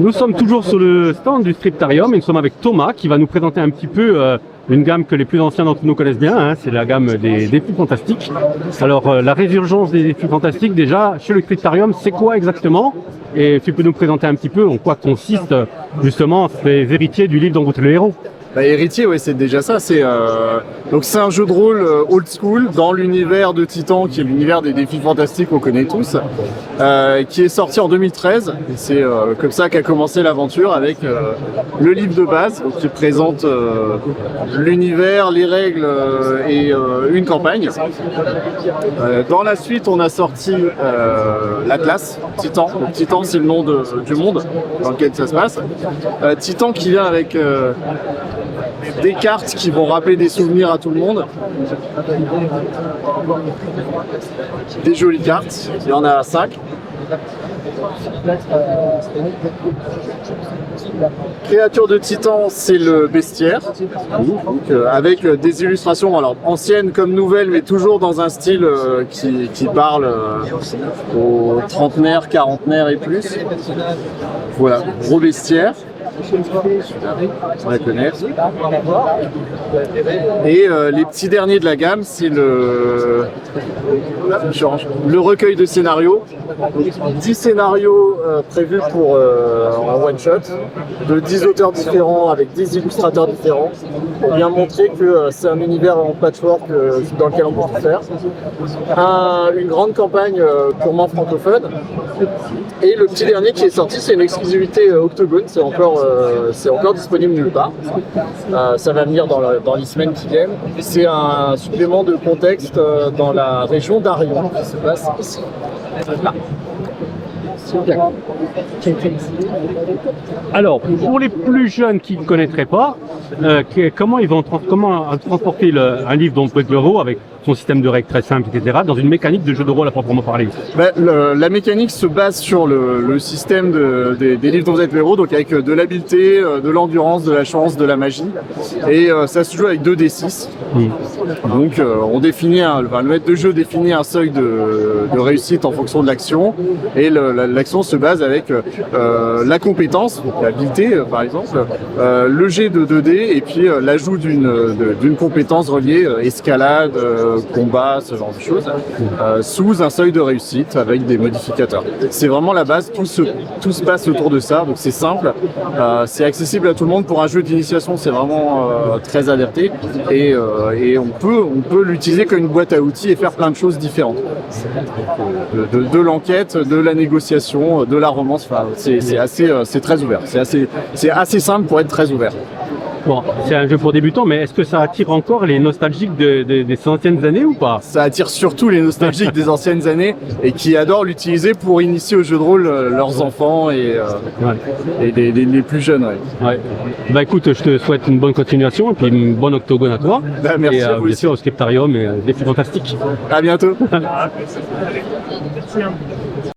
Nous sommes toujours sur le stand du Scriptarium et nous sommes avec Thomas qui va nous présenter un petit peu une gamme que les plus anciens d'entre nous connaissent bien, hein, c'est la gamme des défis fantastiques. Alors la résurgence des défis fantastiques déjà chez le Scriptarium, c'est quoi exactement? Et tu peux nous présenter un petit peu en quoi consiste justement ces héritiers du livre dont vous êtes le héros? Bah, Héritier, ouais, c'est déjà ça. Donc c'est un jeu de rôle old school dans l'univers de Titan, qui est l'univers des défis fantastiques qu'on connaît tous, qui est sorti en 2013. Et c'est comme ça qu'a commencé l'aventure avec le livre de base, donc, qui présente l'univers, les règles et une campagne. Dans la suite, on a sorti l'Atlas Titan. Donc Titan, c'est le nom du monde dans lequel ça se passe. Titan qui vient avec des cartes qui vont rappeler des souvenirs à tout le monde. Des jolies cartes, il y en a 5. Créature de Titan, c'est le bestiaire, donc, avec des illustrations alors anciennes comme nouvelles, mais toujours dans un style qui parle aux trentenaires, quarantenaires et plus. Voilà, gros bestiaire. On la connaît. Et les petits derniers de la gamme, c'est le recueil de scénarios. 10 scénarios prévus pour en one shot, de 10 auteurs différents avec 10 illustrateurs différents, pour bien montrer que c'est un univers en patchwork dans lequel on peut tout faire. Une grande campagne purement francophone. Et le petit dernier qui est sorti, c'est une exclusivité Octogone, c'est encore disponible nulle part. Ça va venir dans les semaines qui viennent. C'est un supplément de contexte dans la région d'Arion qui se passe ici. Là. Alors, pour les plus jeunes qui ne connaîtraient pas, comment ils vont transporter un livre dont vous êtes le héros avec son système de règles très simple, etc., dans une mécanique de jeu de rôle à proprement parler? La mécanique se base sur le système des livres dont vous êtes le héros, donc avec de l'habileté, de l'endurance, de la chance, de la magie. Et ça se joue avec 2d6. Donc on définit le maître de jeu définit un seuil de réussite en fonction de l'action. Et l'action se base avec la compétence, donc l'habileté par exemple, le jet de 2d et puis l'ajout d'une compétence reliée escalade, combat, ce genre de choses, sous un seuil de réussite avec des modificateurs. C'est vraiment la base, tout se passe autour de ça, donc c'est simple, c'est accessible à tout le monde. Pour un jeu d'initiation, c'est vraiment très adapté et on peut l'utiliser comme une boîte à outils et faire plein de choses différentes. De l'enquête, de la négociation, de la romance, c'est très ouvert, c'est assez simple pour être très ouvert. Bon, c'est un jeu pour débutants, mais est-ce que ça attire encore les nostalgiques des anciennes années ou pas? Ça attire surtout les nostalgiques des anciennes années et qui adorent l'utiliser pour initier au jeu de rôle leurs enfants et les plus jeunes. Ouais. Ouais. Bah écoute, je te souhaite une bonne continuation et puis une bonne octogone à toi. Merci et à vous bien aussi. sûr au Scriptarium et des défis fantastiques. À bientôt.